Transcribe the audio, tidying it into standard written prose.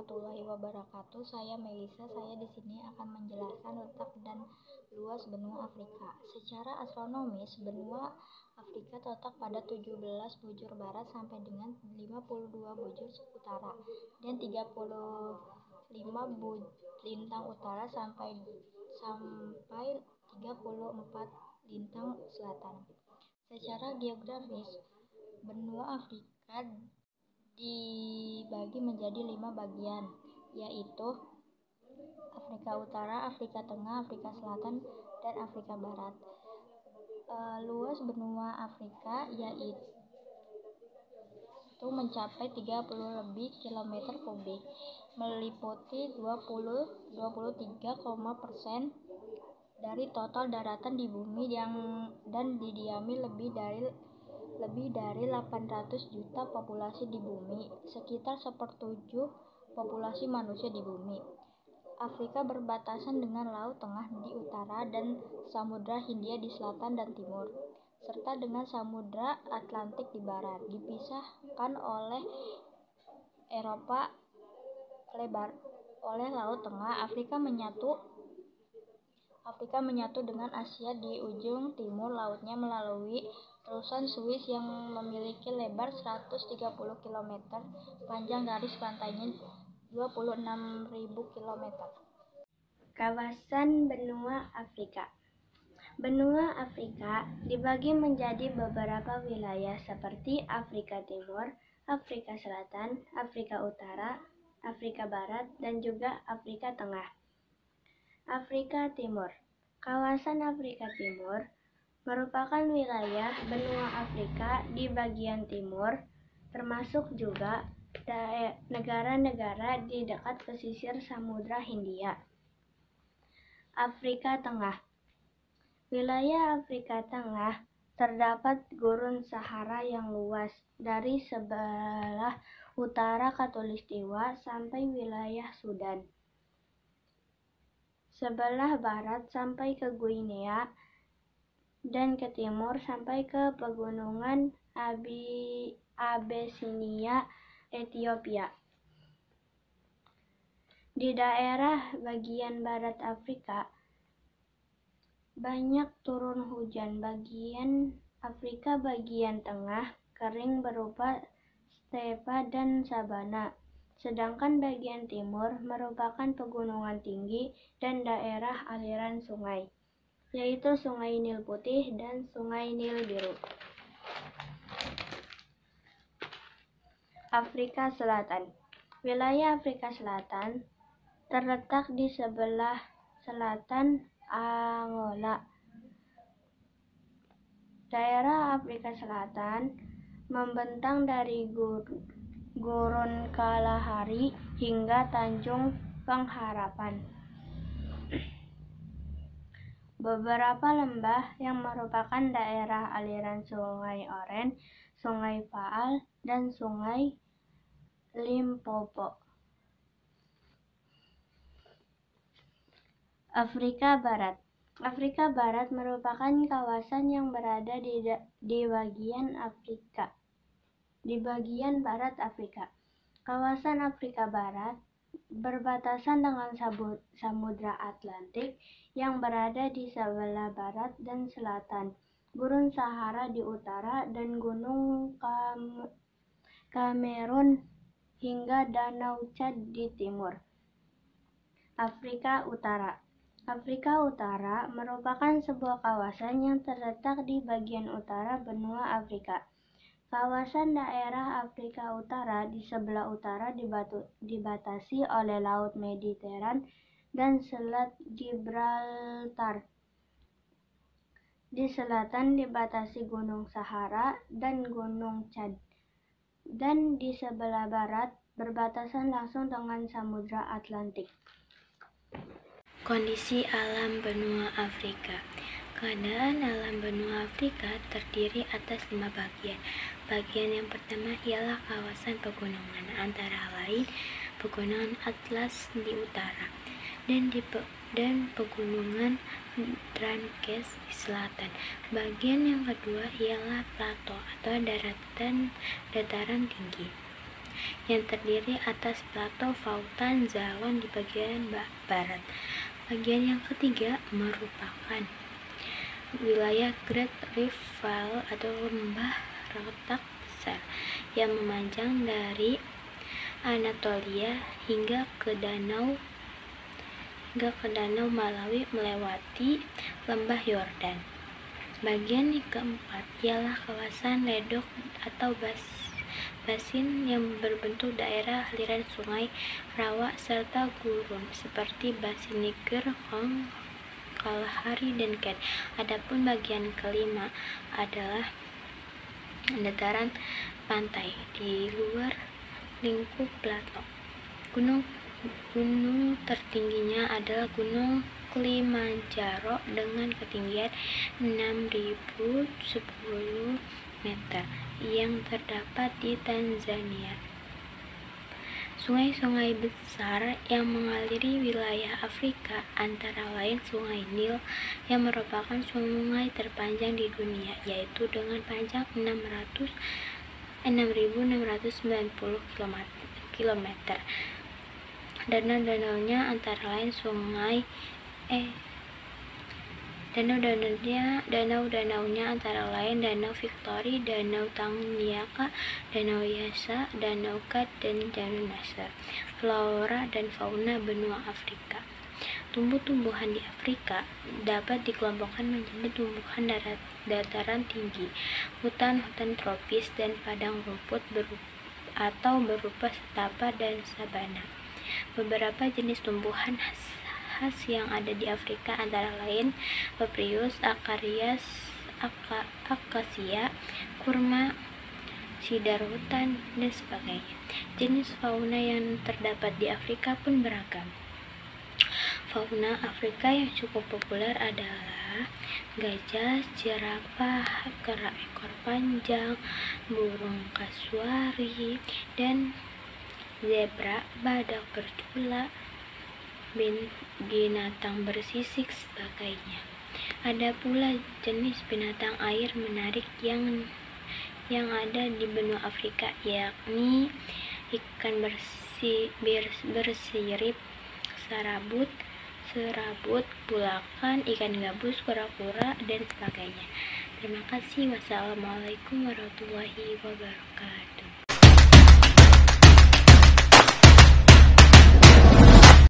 warahmatullahi wabarakatuh. Saya Melisa. Saya di sini akan menjelaskan letak dan luas benua Afrika. Secara astronomis, benua Afrika terletak pada 17 bujur barat sampai dengan 52 bujur utara dan 35 lintang utara sampai 34 lintang selatan. Secara geografis, benua Afrika dibagi menjadi 5 bagian, yaitu Afrika Utara, Afrika Tengah, Afrika Selatan, dan Afrika Barat. Luas benua Afrika yaitu mencapai 30 lebih kilometer kubik, meliputi 23% dari total daratan di bumi dan didiami lebih dari 800 juta populasi di bumi, sekitar 1/7 populasi manusia di bumi. Afrika berbatasan dengan Laut Tengah di utara dan Samudra Hindia di selatan dan timur, serta dengan Samudra Atlantik di barat. Dipisahkan oleh Eropa oleh Laut Tengah. Afrika menyatu dengan Asia di ujung timur lautnya melalui terusan Suez yang memiliki lebar 130 km, panjang garis pantainya 26.000 km. Kawasan benua Afrika. Benua Afrika dibagi menjadi beberapa wilayah seperti Afrika Timur, Afrika Selatan, Afrika Utara, Afrika Barat, dan juga Afrika Tengah. Afrika Timur. Kawasan Afrika Timur merupakan wilayah benua Afrika di bagian timur, termasuk juga negara-negara di dekat pesisir Samudra Hindia. Afrika Tengah. Wilayah Afrika Tengah terdapat gurun Sahara yang luas dari sebelah utara Khatulistiwa sampai wilayah Sudan, sebelah barat sampai ke Guinea, dan ke timur sampai ke pegunungan Abyssinia, Ethiopia. Di daerah bagian barat Afrika banyak turun hujan. Bagian Afrika bagian tengah kering berupa stepa dan sabana, sedangkan bagian timur merupakan pegunungan tinggi dan daerah aliran sungai, yaitu Sungai Nil Putih dan Sungai Nil Biru. Afrika Selatan. Wilayah Afrika Selatan terletak di sebelah selatan Angola. Daerah Afrika Selatan membentang dari Gurun Kalahari hingga Tanjung Pengharapan. Beberapa lembah yang merupakan daerah aliran Sungai Oren, Sungai Vaal, dan Sungai Limpopo. Afrika Barat. Afrika Barat merupakan kawasan yang berada di bagian barat Afrika. Kawasan Afrika Barat berbatasan dengan Samudra Atlantik yang berada di sebelah barat dan selatan, Gurun Sahara di utara, dan Gunung Kamerun hingga Danau Chad di timur. Afrika Utara. Afrika Utara merupakan sebuah kawasan yang terletak di bagian utara benua Afrika. Kawasan daerah Afrika Utara di sebelah utara dibatasi oleh Laut Mediteran dan Selat Gibraltar. Di selatan dibatasi Gunung Sahara dan Gunung Chad, dan di sebelah barat berbatasan langsung dengan Samudra Atlantik. Kondisi alam benua Afrika. Keadaan alam benua Afrika terdiri atas 5 bagian. Bagian yang pertama ialah kawasan pegunungan, antara lain Pegunungan Atlas di utara dan Pegunungan Drances di selatan. Bagian yang kedua ialah plato atau dataran tinggi. yang terdiri atas plato Fautan Zalon di bagian barat. Bagian yang ketiga merupakan wilayah Great Rift Valley atau lembah retak besar yang memanjang dari Anatolia hingga ke Danau Malawi melewati lembah Yordan. Bagian yang keempat ialah kawasan ledok atau basin yang berbentuk daerah aliran sungai, rawa, serta gurun seperti basin Niger, Kong, Kalahari, dan Ken. Adapun bagian kelima adalah dataran pantai di luar lingkup plato. Gunung tertingginya adalah Gunung Kilimanjaro dengan ketinggian 6.010 meter yang terdapat di Tanzania. Sungai-sungai besar yang mengaliri wilayah Afrika antara lain Sungai Nil yang merupakan sungai terpanjang di dunia, yaitu dengan panjang 6.690 km. Danau-danaunya antara lain Danau-danaunya antara lain Danau Victory, Danau Tanganyika, Danau Yasa, Danau Kat, dan Danau Nasser. Flora dan fauna benua Afrika. Tumbuh-tumbuhan di Afrika dapat dikelompokkan menjadi tumbuhan dataran tinggi, hutan-hutan tropis, dan padang rumput berupa setapa dan sabana. Beberapa jenis tumbuhan khas yang ada di Afrika antara lain Papyrus, Akasia, kurma, sidar hutan, dan sebagainya. Jenis fauna yang terdapat di Afrika pun beragam. Fauna Afrika yang cukup populer adalah gajah, jerapah, kera ekor panjang, burung kasuari, dan zebra, badak bercula, binatang bersisik, sebagainya. Ada pula jenis binatang air menarik yang ada di benua Afrika, yakni ikan bersirip, serabut, bulakan, ikan gabus, kura-kura, dan sebagainya. Terima kasih. Wassalamualaikum warahmatullahi wabarakatuh.